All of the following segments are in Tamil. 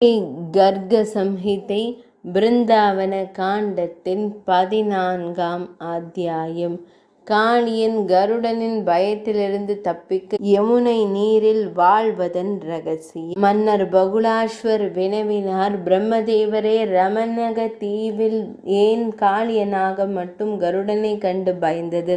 ஸ்ரீ கர்க சம்ஹிதை பிருந்தாவன காண்டத்தின் 14ஆம் அத்தியாயம். காளியன் கருடனின் பயத்திலிருந்து தப்பிக்க யமுனை நீரில் வாழ்வதன் ரகசியம். மன்னர் பகுலாஸ்வர் வினவினார், பிரம்மதேவரே, ரமணக தீவில் ஏன் காளியனாக மட்டும் கருடனை கண்டு பயந்தது?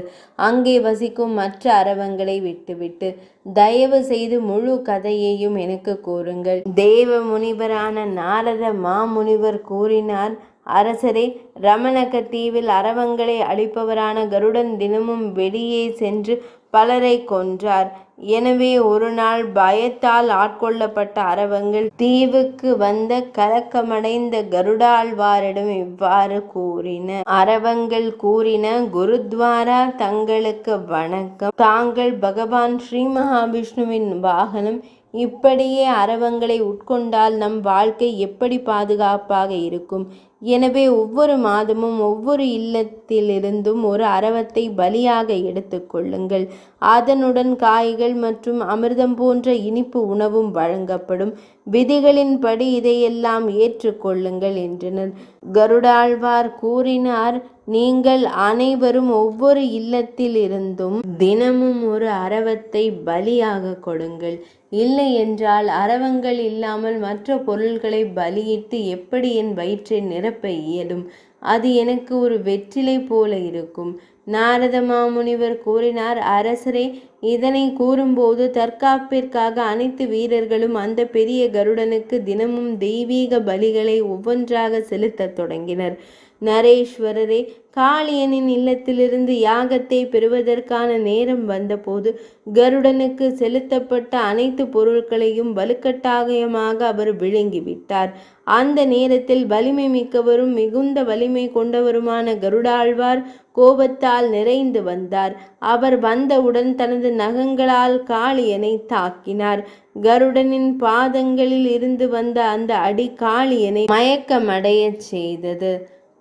அங்கே வசிக்கும் மற்ற அரவங்களை விட்டுவிட்டு தயவு செய்து முழு கதையையும் எனக்கு கூறுங்கள். தேவ முனிவரான நாரத மாமுனிவர் கூறினார், அரசரே, ரமணக தீவில் அரவங்களை அழிப்பவரான கருடன் தினமும் வெளியே சென்று பலரை கொன்றார். எனவே ஒரு நாள் பயத்தால் ஆட்கொள்ளப்பட்ட அரவங்கள் தீவுக்கு வந்த கலக்கமடைந்த கருடாழ்வாரிடம் இவ்வாறு கூறின. அரவங்கள் கூறின, குருத்வாரா, தங்களுக்கு வணக்கம். தாங்கள் பகவான் ஸ்ரீ மகாவிஷ்ணுவின் வாகனம். இப்படியே அரவங்களை உட்கொண்டால் நம் வாழ்க்கை எப்படி பாதுகாப்பாக இருக்கும்? எனவே ஒவ்வொரு மாதமும் ஒவ்வொரு இல்லத்திலிருந்தும் ஒரு அரவத்தை பலியாக எடுத்துக்கொள்ளுங்கள். அதனுடன் காய்கள் மற்றும் அமிர்தம் போன்ற இனிப்பு உணவும் வழங்கப்படும். விதிகளின்படி இதையெல்லாம் ஏற்றுக்கொள்ளுங்கள் என்றனர். கருடாழ்வார் கூறினார், நீங்கள் அனைவரும் ஒவ்வொரு இல்லத்திலிருந்தும் தினமும் ஒரு அரவத்தை பலியாக கொடுங்கள். இல்லை என்றால் அரவங்கள் இல்லாமல் மற்ற பொருள்களை பலியிட்டு எப்படி என் வயிற்றை நிரப்ப இயலும்? அது எனக்கு ஒரு வெற்றிலை போல இருக்கும். நாரத மாமுனிவர் கூறினார், அரசரே, இதனை கூறும்போது தற்காப்பிற்காக அனைத்து வீரர்களும் அந்த பெரிய கருடனுக்கு தினமும் தெய்வீக பலிகளை ஒவ்வொன்றாக செலுத்தத் தொடங்கினர். நரேஸ்வரரே, காளியனின் இல்லத்திலிருந்து யாகத்தை பெறுவதற்கான நேரம் வந்தபோது கருடனுக்கு செலுத்தப்பட்ட அனைத்து பொருட்களையும் வலுக்கட்டாயமாக அவர் விழுங்கிவிட்டார். அந்த நேரத்தில் வலிமை மிக்கவரும் மிகுந்த வலிமை கொண்டவருமான கருடாழ்வார் கோபத்தால் நிறைந்து வந்தார். அவர் வந்தவுடன் தனது நகங்களால் காளியனை தாக்கினார். கருடனின் பாதங்களில் இருந்து வந்த அந்த அடி காளியனை மயக்கமடைய செய்தது.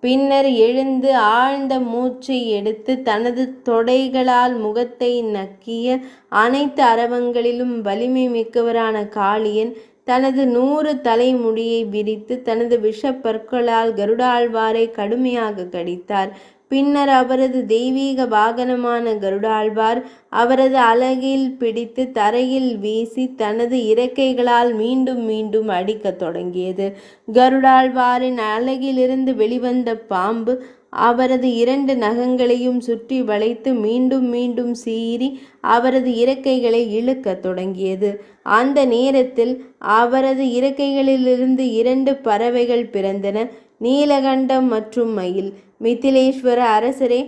பின்னர் எழுந்து ஆழ்ந்த மூச்சை எடுத்து தனது தொடைகளால் முகத்தை நக்கிய அனைத்து அரவங்களிலும் வலிமை மிக்கவரான காளியன் தனது 100 தலைமுடியை விரித்து தனது விஷப்பற்களால் கருடாழ்வாரை கடுமையாக கடித்தார். பின்னர் அவரது தெய்வீக வாகனமான கருடாழ்வார் அவரது அலகில் பிடித்து தரையில் வீசி தனது இறக்கைகளால் மீண்டும் மீண்டும் அடிக்கத் தொடங்கியது. கருடாழ்வாரின் அலகிலிருந்து வெளிவந்த பாம்பு அவரது 2 நகங்களையும் சுற்றி வளைத்து மீண்டும் மீண்டும் சீறி அவரது இறக்கைகளை இழுக்கத் தொடங்கியது. அந்த நேரத்தில் அவரது இறக்கைகளிலிருந்து 2 பறவைகள் பிறந்தன, நீலகண்டம் மற்றும் மயில். மிதிலேஸ்வர அரசரே,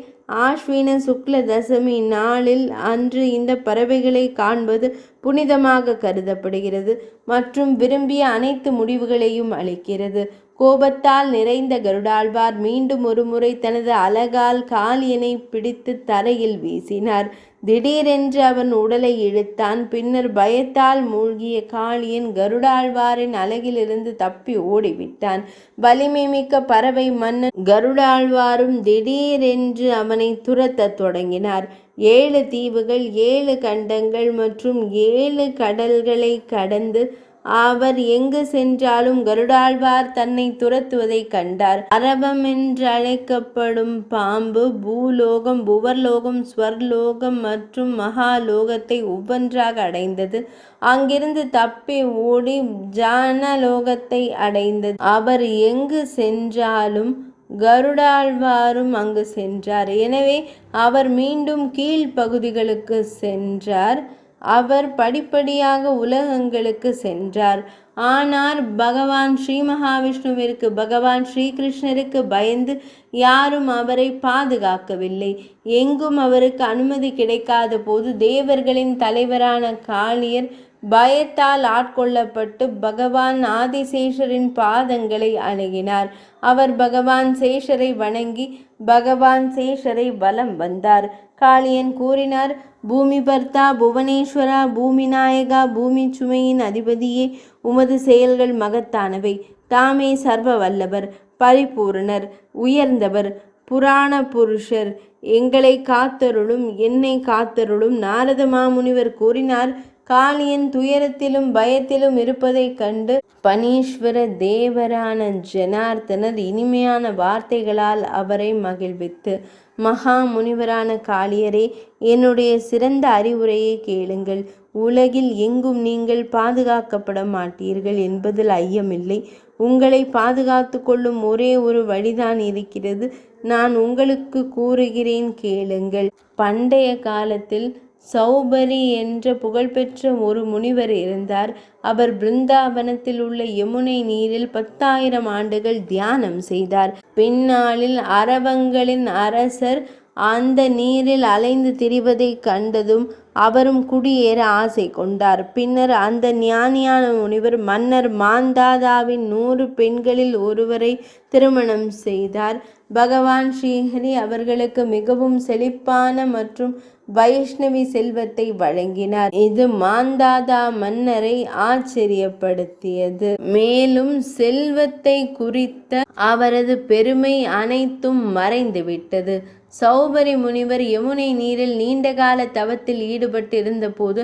ஆஸ்வின சுக்ல தசமி நாளில் அன்று இந்த பறவைகளை காண்பது புனிதமாக கருதப்படுகிறது மற்றும் விரும்பிய அனைத்து முடிவுகளையும் அளிக்கிறது. கோபத்தால் நிறைந்த கருடாழ்வார் மீண்டும் ஒரு முறை தனது அலகால் காளியனை பிடித்து தரையில் வீசினார். திடீரென்று அவன் உடலை இழுத்தான். பின்னர் பயத்தால் மூழ்கிய காளியன் கருடாழ்வாரின் அலகிலிருந்து தப்பி ஓடிவிட்டான். வலிமை மிக்க பறவை மன்னன் கருடாழ்வாரும் திடீரென்று அவனை துரத்தத் தொடங்கினார். 7 தீவுகள், 7 கண்டங்கள் மற்றும் 7 கடல்களை கடந்து அவர் எங்கு சென்றாலும் கருடாழ்வார் தன்னை துரத்துவதை கண்டார். அரவம் என்றழைக்கப்படும் பாம்பு பூலோகம், புவர்லோகம், ஸ்வர்லோகம் மற்றும் மகாலோகத்தை ஒவ்வொன்றாக அடைந்தது. அங்கிருந்து தப்பி ஓடி ஜானலோகத்தை அடைந்தது. அவர் எங்கு சென்றாலும் கருடாழ்வாரும் அங்கு சென்றார். எனவே அவர் மீண்டும் கீழ்ப்பகுதிகளுக்கு சென்றார். அவர் படிப்படியாக உலகங்களுக்கு சென்றார். ஆனால் பகவான் ஸ்ரீ மகாவிஷ்ணுவிற்கு, பகவான் ஸ்ரீகிருஷ்ணருக்கு பயந்து யாரும் அவரை பாதுகாக்கவில்லை. எங்கும் அவருக்கு அனுமதி கிடைக்காத போது தேவர்களின் தலைவரான காளியர் பயத்தால் ஆட்கொள்ளப்பட்டு பகவான் ஆதிசேஷரின் பாதங்களை அணுகினார். அவர் பகவான் சேஷரை வணங்கி பகவான் சேஷரை வலம் வந்தார். காளியன் கூறினார், பூமி பர்த்தா, புவனேஸ்வரா, பூமி நாயகா, பூமி சுமையின் அதிபதியே, உமது செயல்கள் மகத்தானவை. தாமே சர்வ வல்லவர், பரிபூர்ணர், உயர்ந்தவர், புராண புருஷர். எங்களை காத்தருளும், என்னை காத்தருளும். நாரத மாமுனிவர் கூறினார், காளியன் துயரத்திலும் பயத்திலும் இருப்பதைக் கண்டு பனீஸ்வர தேவரான ஜனார்த்தனர் இனிமையான வார்த்தைகளால் அவரை மகிழ்வித்து, மகா முனிவரான காளியரே, என்னுடைய சிறந்த அறிவுரையை கேளுங்கள். உலகில் எங்கும் நீங்கள் பாதுகாக்கப்பட மாட்டீர்கள் என்பதில் ஐயமில்லை. உங்களை பாதுகாத்து கொள்ளும் ஒரே ஒரு வழிதான் இருக்கிறது. நான் உங்களுக்கு கூறுகிறேன், கேளுங்கள். பண்டைய காலத்தில் சௌபரி என்ற புகழ்பெற்ற ஒரு முனிவர் இருந்தார். அவர் பிருந்தாவனத்தில் உள்ள யமுனை நீரில் 10,000 ஆண்டுகள் தியானம் செய்தார். பின்னாளில் அரவங்களின் அரசர் அந்த நீரில் அலைந்து திரிவதைக் கண்டதும் அவரும் குடியேற ஆசை கொண்டார். பின்னர் அந்த ஞானியான முனிவர் மன்னர் மாந்தாதாவின் 100 பெண்களில் ஒருவரை திருமணம் செய்தார். பகவான் ஸ்ரீஹரி அவர்களுக்கு மிகவும் செழிப்பான மற்றும் வைஷ்ணவி செல்வத்தை வழங்கினார். இது மாந்தாதா மன்னரை ஆச்சரியப்படுத்தியது. மேலும் செல்வத்தை குறித்த அவரது பெருமை அனைத்தும் மறைந்துவிட்டது. சௌபரி முனிவர் யமுனை நீரில் நீண்டகால தவத்தில் ஈடுபட்டிருந்த போது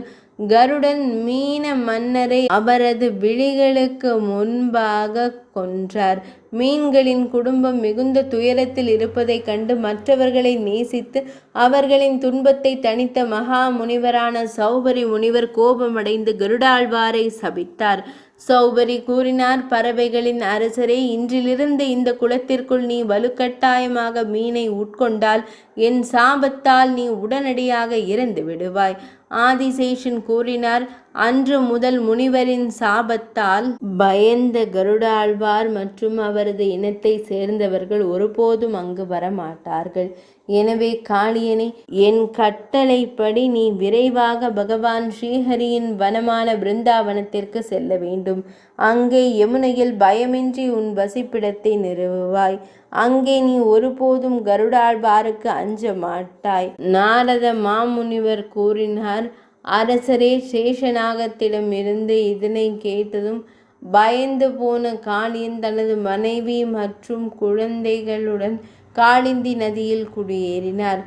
கருடன் மீன மன்னரை அவரது விழிகளுக்கு முன்பாக கொன்றார். மீன்களின் குடும்பம் மிகுந்த துயரத்தில் இருப்பதைக் கண்டு மற்றவர்களை நேசித்து அவர்களின் துன்பத்தை தணித்த மகா முனிவரான சௌபரி முனிவர் கோபமடைந்து கருடாழ்வாரை சபித்தார். சௌபரி கூறினார், பறவைகளின் அரசரே, இன்றிலிருந்து இந்த குளத்திற்குள் நீ வலுக்கட்டாயமாக மீனை உட்கொண்டால் என் சாபத்தால் நீ உடனடியாக இறந்து விடுவாய். ஆதிசேஷன் கூறினார், அன்று முதல் முனிவரின் சாபத்தால் பயந்த கருடாழ்வார் மற்றும் அவரது இனத்தை சேர்ந்தவர்கள் ஒருபோதும் அங்கு வரமாட்டார்கள். எனவே காளியனே, என் கட்டளைப்படி நீ விரைவாக பகவான் ஸ்ரீஹரியின் வனமான பிருந்தாவனத்திற்கு செல்ல வேண்டும். அங்கே யமுனையில் பயமின்றி உன் வசிப்பிடத்தை நிறுவுவாய். அங்கே நீ ஒருபோதும் கருடாழ்வாருக்கு அஞ்ச மாட்டாய். நாரத மாமுனிவர் கூறினார், அரசரே, சேஷநாகத்திடமிருந்து இதனை கேட்டதும் பயந்து போன காளியன் தனது மனைவி மற்றும் குழந்தைகளுடன் காளிந்தி நதியில் குடியேறினார்.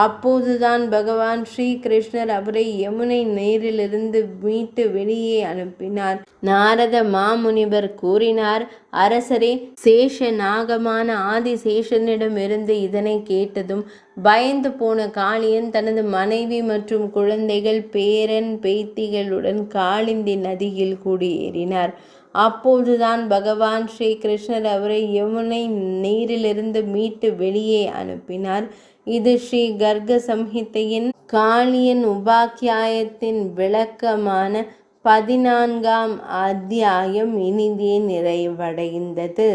அப்போதுதான் பகவான் ஸ்ரீ கிருஷ்ணர் அவரை யமுனை நீரிலிருந்து மீட்டு வெளியே அனுப்பினார். நாரத மாமுனிவர் கூறினார், அரசரே, சேஷநாகமான ஆதிசேஷனிடமிருந்து இதனை கேட்டதும் பயந்து போன காளியன் தனது மனைவி மற்றும் குழந்தைகள், பேரன் பேத்திகளுடன் காளிந்தி நதியில் குடியேறினார். அப்போதுதான் பகவான் ஸ்ரீ கிருஷ்ணர் அவரை யமுனை நீரிலிருந்து மீட்டு வெளியே அனுப்பினார். இது ஸ்ரீ கர்க சம்ஹிதையின் காளியன் உபாக்கியாயத்தின் விளக்கமான 14ஆம் அத்தியாயம் இனிதே நிறைவடைந்தது.